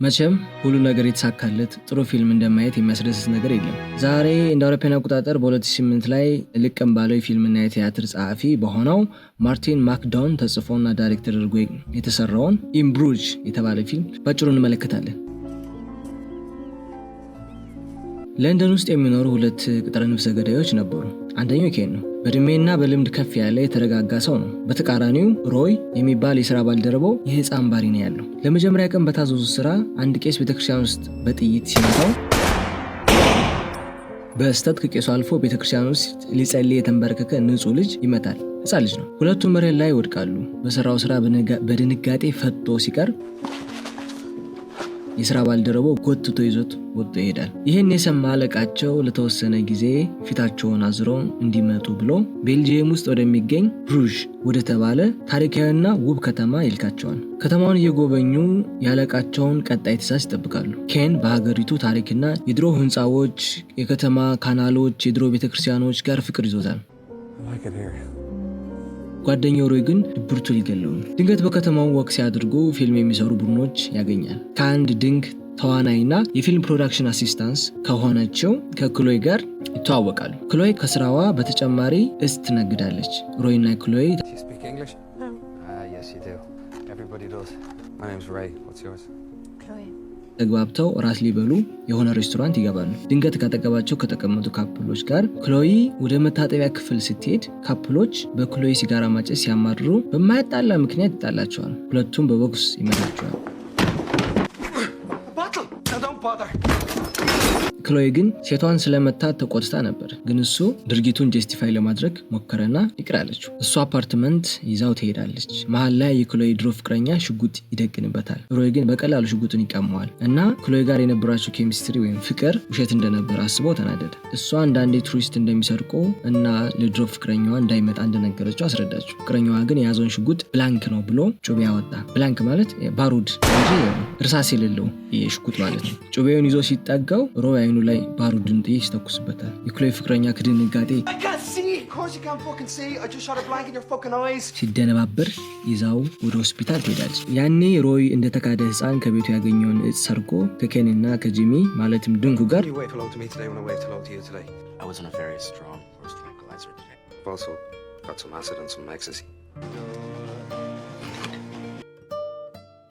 መቼም ሁሉ ነገር የተሳካለት ጥሩ ፊልም እንደማየት የሚያስደስት ነገር የለም። ዛሬ እንደ አውሮፓውያን አቆጣጠር በ2008 ላይ ልቅም ባለው የፊልምና የቲያትር ጸሐፊ በሆነው ማርቲን ማክዶን ተጽፎና ዳይሬክት ተደርጎ የተሰራውን ኢን ብሩጅ የተባለ ፊልም ባጭሩ እንመለከታለን። ለንደን ውስጥ የሚኖሩ ሁለት ቅጥረ ነፍሰ ገዳዮች ነበሩ። አንደኛው ኬን ነው። በእድሜና በልምድ ከፍ ያለ የተረጋጋ ሰው ነው። በተቃራኒው ሮይ የሚባል የሥራ ባልደረባው የህፃን ባህሪ ነው ያለው። ለመጀመሪያ ቀን በታዘዙ ስራ አንድ ቄስ ቤተክርስቲያን ውስጥ በጥይት ሲመታው በስተት ከቄሱ አልፎ ቤተክርስቲያን ውስጥ ሊጸልይ የተንበረከከ ንጹህ ልጅ ይመታል። ህፃን ልጅ ነው። ሁለቱም መሬት ላይ ይወድቃሉ። በሰራው ስራ በድንጋጤ ፈጥቶ ሲቀር የሥራ ባልደረባው ጎትቶ ይዞት ወጥቶ ይሄዳል። ይህን የሰማ አለቃቸው ለተወሰነ ጊዜ ፊታቸውን አዝረው እንዲመጡ ብሎ ቤልጂየም ውስጥ ወደሚገኝ ብሩዥ ወደ ተባለ ታሪካዊና ውብ ከተማ ይልካቸዋል። ከተማውን እየጎበኙ ያለቃቸውን ቀጣይ ትዕዛዝ ይጠብቃሉ። ኬን በሀገሪቱ ታሪክና የድሮ ህንፃዎች፣ የከተማ ካናሎች፣ የድሮ ቤተክርስቲያኖች ጋር ፍቅር ይዞታል። ጓደኛው ሮይ ግን ድብርቱ ሊገለው ነው። ድንገት በከተማው ወክ ሲያደርጉ ፊልም የሚሰሩ ቡድኖች ያገኛል። ከአንድ ድንቅ ተዋናይና የፊልም ፕሮዳክሽን አሲስታንስ ከሆነችው ከክሎይ ጋር ይተዋወቃሉ። ክሎይ ከስራዋ በተጨማሪ እጽ ትነግዳለች። ሮይና ክሎይ ተግባብተው ራስ ሊበሉ የሆነ ሬስቶራንት ይገባሉ። ድንገት ካጠገባቸው ከተቀመጡ ካፕሎች ጋር ክሎይ ወደ መታጠቢያ ክፍል ስትሄድ ካፕሎች በክሎይ ሲጋራ ማጨስ ሲያማርሩ በማያጣላ ምክንያት ይጣላቸዋል። ሁለቱም በቦክስ ይመታቸዋል። ክሎይ ግን ሴቷን ስለመታት ተቆጥታ ነበር። ግን እሱ ድርጊቱን ጀስቲፋይ ለማድረግ ሞከረና ይቅር አለችው። እሱ አፓርትመንት ይዛው ትሄዳለች። መሀል ላይ የክሎይ ድሮ ፍቅረኛ ሽጉጥ ይደቅንበታል። ሮይ ግን በቀላሉ ሽጉጡን ይቀመዋል እና ክሎይ ጋር የነበራቸው ኬሚስትሪ ወይም ፍቅር ውሸት እንደነበር አስበው ተናደደ። እሷ አንዳንዴ ቱሪስት እንደሚሰርቁ እና ለድሮ ፍቅረኛዋ እንዳይመጣ እንደነገረችው አስረዳችው። ፍቅረኛዋ ግን የያዘውን ሽጉጥ ብላንክ ነው ብሎ ጩቤ ያወጣ። ብላንክ ማለት ባሩድ እንጂ እርሳስ የሌለው ሽጉጥ ማለት ነው። ጩቤውን ይዞ ሲጠጋው ሮይ አይኑ ላይ ባሩድን ጥይት ይተኩስበታል። የክሎይ ፍቅረኛ ከድንጋጤ ሲደነባበር ይዛው ወደ ሆስፒታል ትሄዳለች። ያኔ ሮይ እንደተካደ ህፃን ከቤቱ ያገኘውን እጽ ሰርቆ ከኬንና ከጂሚ ማለትም ድንኩ ጋር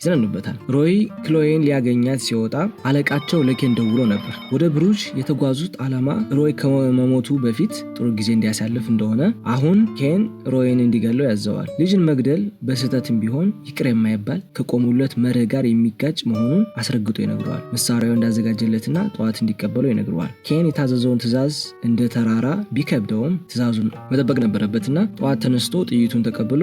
ይዘንኑበታል። ሮይ ክሎይን ሊያገኛት ሲወጣ አለቃቸው ለኬን ደውሎ ነበር። ወደ ብሩጅ የተጓዙት ዓላማ ሮይ ከመሞቱ በፊት ጥሩ ጊዜ እንዲያሳልፍ እንደሆነ፣ አሁን ኬን ሮይን እንዲገለው ያዘዋል። ልጅን መግደል በስህተትም ቢሆን ይቅር የማይባል ከቆሙለት መርህ ጋር የሚጋጭ መሆኑን አስረግጦ ይነግረዋል። መሳሪያው እንዳዘጋጀለትና ጠዋት እንዲቀበለው ይነግረዋል። ኬን የታዘዘውን ትዕዛዝ እንደ ተራራ ቢከብደውም ትዕዛዙን መጠበቅ ነበረበትና ጠዋት ተነስቶ ጥይቱን ተቀብሎ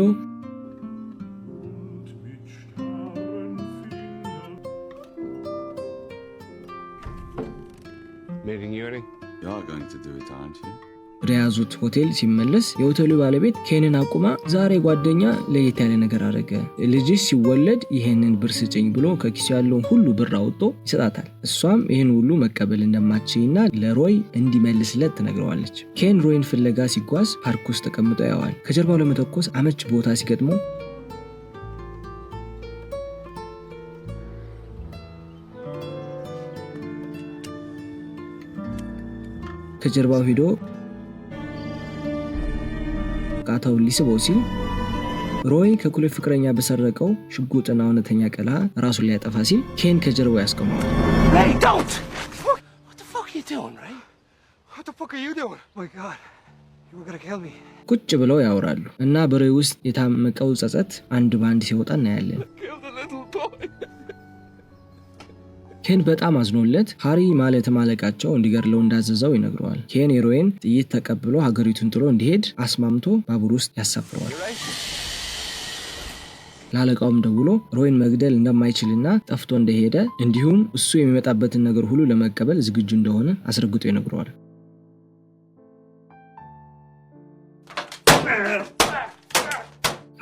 ወደ ያዙት ሆቴል ሲመለስ የሆቴሉ ባለቤት ኬንን አቁማ ዛሬ ጓደኛ ለየት ያለ ነገር አረገ፣ ልጅሽ ሲወለድ ይሄንን ብር ስጭኝ ብሎ ከኪሱ ያለውን ሁሉ ብር አውጥቶ ይሰጣታል። እሷም ይህን ሁሉ መቀበል እንደማትችልና ለሮይ እንዲመልስለት ትነግረዋለች። ኬን ሮይን ፍለጋ ሲጓዝ ፓርክ ውስጥ ተቀምጦ ያዋል። ከጀርባው ለመተኮስ አመች ቦታ ሲገጥመው ከጀርባው ሄዶ ቃታውን ሊስበው ሲል ሮይ ከክሎይ ፍቅረኛ በሰረቀው ሽጉጥና እውነተኛ ቀላ ራሱን ሊያጠፋ ሲል ኬን ከጀርባው ያስቆመዋል። ቁጭ ብለው ያወራሉ እና በሮይ ውስጥ የታመቀው ጸጸት አንድ ባንድ ሲወጣ እናያለን። ኬን በጣም አዝኖለት ሃሪ ማለት ማለቃቸው እንዲገድለው እንዳዘዘው ይነግረዋል። ኬን የሮይን ጥይት ተቀብሎ ሀገሪቱን ጥሎ እንዲሄድ አስማምቶ ባቡር ውስጥ ያሳፍረዋል። ለአለቃውም ደውሎ ሮይን መግደል እንደማይችልና ጠፍቶ እንደሄደ እንዲሁም እሱ የሚመጣበትን ነገር ሁሉ ለመቀበል ዝግጁ እንደሆነ አስረግጦ ይነግረዋል።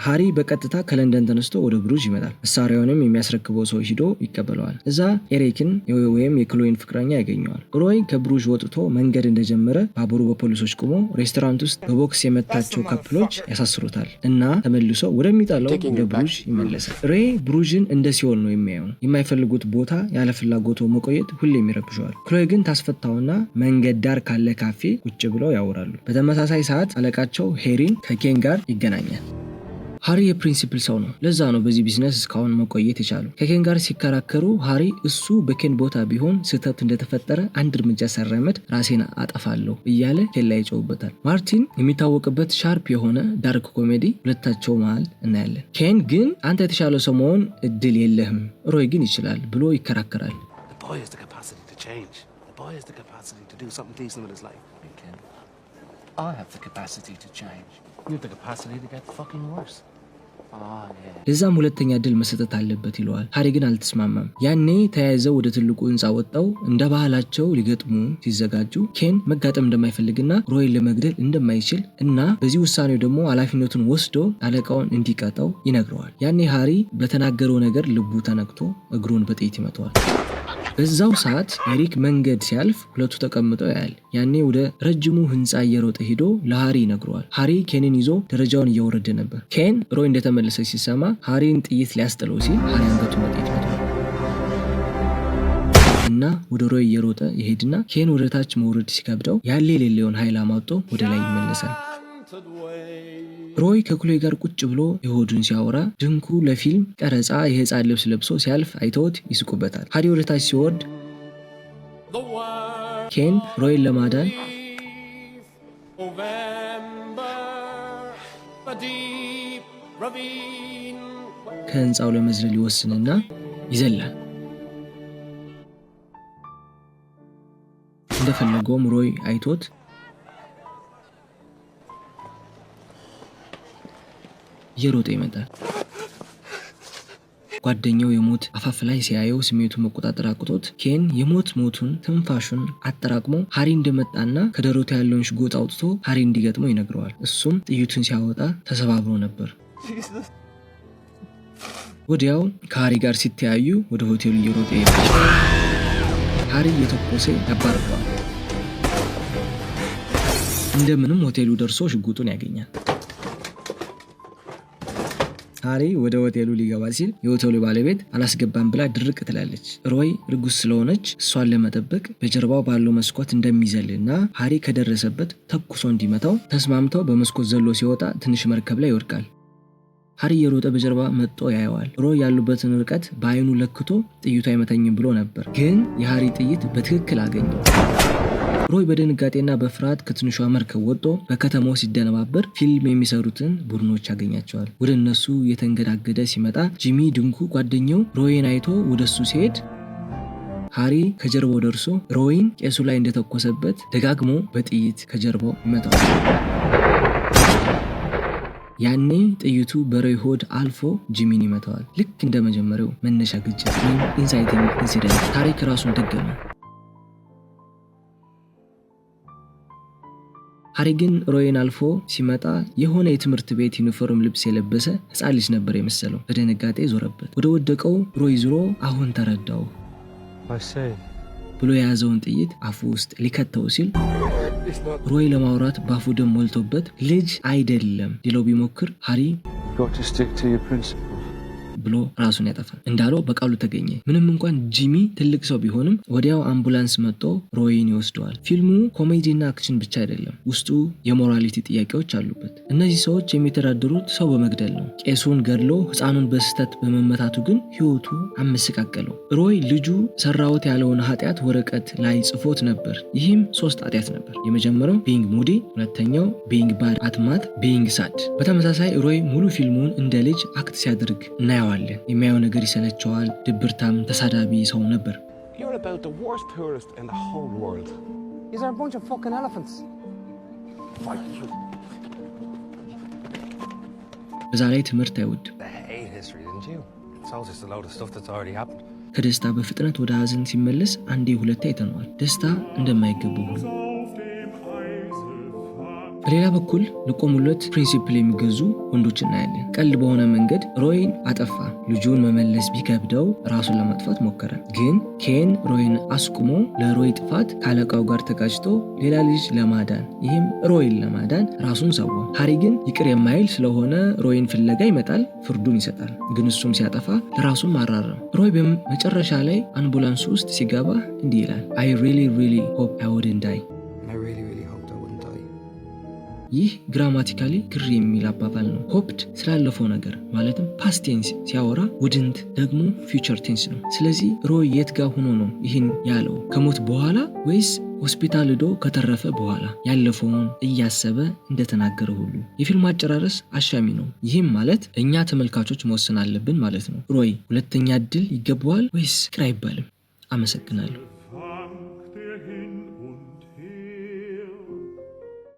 ሃሪ በቀጥታ ከለንደን ተነስቶ ወደ ብሩጅ ይመጣል። መሳሪያውንም የሚያስረክበው ሰው ሂዶ ይቀበለዋል። እዛ ኤሪክን ወይም የክሎይን ፍቅረኛ ያገኘዋል። ሮይ ከብሩጅ ወጥቶ መንገድ እንደጀመረ ባቡሩ በፖሊሶች ቆሞ ሬስቶራንት ውስጥ በቦክስ የመታቸው ካፕሎች ያሳስሩታል እና ተመልሶ ወደሚጣለው ወደ ብሩጅ ይመለሳል። ሬ ብሩጅን እንደ ሲኦል ነው የሚያየው። የማይፈልጉት ቦታ ያለ ፍላጎቱ መቆየት ሁሌም ይረብሸዋል። ክሎይ ግን ታስፈታውና መንገድ ዳር ካለ ካፌ ቁጭ ብለው ያወራሉ። በተመሳሳይ ሰዓት አለቃቸው ሄሪን ከኬን ጋር ይገናኛል። ሃሪ የፕሪንሲፕል ሰው ነው። ለዛ ነው በዚህ ቢዝነስ እስካሁን መቆየት የቻለው። ከኬን ጋር ሲከራከሩ ሃሪ እሱ በኬን ቦታ ቢሆን ስህተት እንደተፈጠረ አንድ እርምጃ ሳይራመድ ራሴን አጠፋለሁ እያለ ኬን ላይ ይጮህበታል። ማርቲን የሚታወቅበት ሻርፕ የሆነ ዳርክ ኮሜዲ ሁለታቸው መሃል እናያለን። ኬን ግን አንተ የተሻለ ሰው መሆን እድል የለህም፣ ሮይ ግን ይችላል ብሎ ይከራከራል። ለዛም ሁለተኛ እድል መሰጠት አለበት ይለዋል። ሃሪ ግን አልተስማማም። ያኔ ተያይዘው ወደ ትልቁ ህንፃ ወጣው እንደ ባህላቸው ሊገጥሙ ሲዘጋጁ ኬን መጋጠም እንደማይፈልግና ሮይን ለመግደል እንደማይችል እና በዚህ ውሳኔው ደግሞ ኃላፊነቱን ወስዶ አለቃውን እንዲቀጣው ይነግረዋል። ያኔ ሃሪ በተናገረው ነገር ልቡ ተነክቶ እግሩን በጥይት ይመታዋል። በዛው ሰዓት ኤሪክ መንገድ ሲያልፍ ሁለቱ ተቀምጠው ያያል። ያኔ ወደ ረጅሙ ህንፃ እየሮጠ ሄዶ ለሃሪ ይነግረዋል። ሃሪ ኬንን ይዞ ደረጃውን እያወረደ ነበር። ኬን ሮይ እንደተመለሰ ሲሰማ ሃሪን ጥይት ሊያስጥለው ሲል ሃሪ አንገቱን በጥይት መቷል እና ወደ ሮይ እየሮጠ ይሄድና ኬን ወደ ታች መውረድ ሲከብደው ያለ የሌለውን ኃይል አማጥቶ ወደ ላይ ይመለሳል። ሮይ ከክሎይ ጋር ቁጭ ብሎ የሆዱን ሲያወራ ድንኩ ለፊልም ቀረጻ የህፃን ልብስ ለብሶ ሲያልፍ አይተውት ይስቁበታል። ሃሪ ወደ ታች ሲወርድ ኬን ሮይን ለማዳን ከህንፃው ለመዝለል ይወስንና ይዘላል። እንደፈለገውም ሮይ አይቶት እየሮጠ ይመጣል። ጓደኛው የሞት አፋፍ ላይ ሲያየው ስሜቱን መቆጣጠር አቅቶት ኬን የሞቱን ትንፋሹን አጠራቅሞ ሃሪ እንደመጣና ከደረቱ ያለውን ሽጉጥ አውጥቶ ሃሪ እንዲገጥመው ይነግረዋል። እሱም ጥይቱን ሲያወጣ ተሰባብሮ ነበር። ወዲያው ከሃሪ ጋር ሲተያዩ ወደ ሆቴሉ እየሮጠ ይሄዳል። ሃሪ እየተኮሰ ያባርረዋል። እንደምንም ሆቴሉ ደርሶ ሽጉጡን ያገኛል። ሃሪ ወደ ሆቴሉ ሊገባ ሲል የሆቴሉ ባለቤት አላስገባም ብላ ድርቅ ትላለች። ሮይ እርጉዝ ስለሆነች እሷን ለመጠበቅ በጀርባው ባለው መስኮት እንደሚዘልና ሃሪ ከደረሰበት ተኩሶ እንዲመታው ተስማምተው በመስኮት ዘሎ ሲወጣ ትንሽ መርከብ ላይ ይወድቃል። ሃሪ የሮጠ በጀርባ መጥቶ ያየዋል። ሮይ ያሉበትን ርቀት በአይኑ ለክቶ ጥይቱ አይመታኝም ብሎ ነበር፣ ግን የሃሪ ጥይት በትክክል አገኘው። ሮይ በድንጋጤና በፍርሃት ከትንሿ መርከብ ወጥቶ በከተማው ሲደነባበር ፊልም የሚሰሩትን ቡድኖች ያገኛቸዋል። ወደ እነሱ የተንገዳገደ ሲመጣ ጂሚ ድንኩ ጓደኛው ሮይን አይቶ ወደሱ ሲሄድ ሃሪ ከጀርባው ደርሶ ሮይን ቄሱ ላይ እንደተኮሰበት ደጋግሞ በጥይት ከጀርባው ይመታዋል። ያኔ ጥይቱ በሮይ ሆድ አልፎ ጂሚን ይመታዋል። ልክ እንደ መጀመሪያው መነሻ ግጭት ወይም ኢንሳይቲንግ ኢንሲደንት ታሪክ ራሱን ደገመ። ሃሪ ግን ሮይን አልፎ ሲመጣ የሆነ የትምህርት ቤት ዩኒፎርም ልብስ የለበሰ ህፃን ልጅ ነበር የመሰለው። በድንጋጤ ዞረበት። ወደ ወደቀው ሮይ ዞሮ አሁን ተረዳው ብሎ የያዘውን ጥይት አፉ ውስጥ ሊከተው ሲል ሮይ ለማውራት ባፉ ደም ሞልቶበት ልጅ አይደለም ሊለው ቢሞክር ሃሪ ብሎ ራሱን ያጠፋል። እንዳለው በቃሉ ተገኘ። ምንም እንኳን ጂሚ ትልቅ ሰው ቢሆንም ወዲያው አምቡላንስ መጥቶ ሮይን ይወስደዋል። ፊልሙ ኮሜዲና አክሽን ብቻ አይደለም፣ ውስጡ የሞራሊቲ ጥያቄዎች አሉበት። እነዚህ ሰዎች የሚተዳደሩት ሰው በመግደል ነው። ቄሱን ገድሎ ህፃኑን በስህተት በመመታቱ ግን ህይወቱ አመሰቃቀለው። ሮይ ልጁ ሰራውት ያለውን ኃጢአት ወረቀት ላይ ጽፎት ነበር። ይህም 3 ኃጢአት ነበር። የመጀመሪያው ቢንግ ሙዲ፣ ሁለተኛው ቢንግ ባድ አትማት፣ ቢንግ ሳድ። በተመሳሳይ ሮይ ሙሉ ፊልሙን እንደ ልጅ አክት ሲያደርግ እናየዋለን። የሚያየው ነገር ይሰለቸዋል። ድብርታም ተሳዳቢ ሰው ነበር። በዛ ላይ ትምህርት አይወድም። ከደስታ በፍጥነት ወደ ሀዘን ሲመለስ አንዴ ሁለቴ አይተነዋል። ደስታ እንደማይገባው ሁሉ በሌላ በኩል ለቆሙለት ፕሪንሲፕል የሚገዙ ወንዶች እናያለን። ቀልድ በሆነ መንገድ ሮይን አጠፋ። ልጁን መመለስ ቢከብደው ራሱን ለማጥፋት ሞከረ። ግን ኬን ሮይን አስቁሞ ለሮይ ጥፋት ካለቃው ጋር ተጋጭቶ ሌላ ልጅ ለማዳን ይህም ሮይን ለማዳን ራሱን ሰዋ። ሃሪ ግን ይቅር የማይል ስለሆነ ሮይን ፍለጋ ይመጣል፣ ፍርዱን ይሰጣል። ግን እሱም ሲያጠፋ ለራሱም አራረም። ሮይ በመጨረሻ ላይ አምቡላንስ ውስጥ ሲገባ እንዲህ ይላል I really hope I wouldn't die። ይህ ግራማቲካሊ ግር የሚል አባባል ነው። ሆፕድ ስላለፈው ነገር ማለትም ፓስት ቴንስ ሲያወራ ውድንት ደግሞ ፊውቸር ቴንስ ነው። ስለዚህ ሮይ የት ጋር ሆኖ ነው ይህን ያለው? ከሞት በኋላ ወይስ ሆስፒታል ሄዶ ከተረፈ በኋላ? ያለፈውን እያሰበ እንደተናገረ ሁሉ የፊልም አጨራረስ አሻሚ ነው። ይህም ማለት እኛ ተመልካቾች መወሰን አለብን ማለት ነው። ሮይ ሁለተኛ እድል ይገባዋል ወይስ ይቅር አይባልም? አመሰግናለሁ።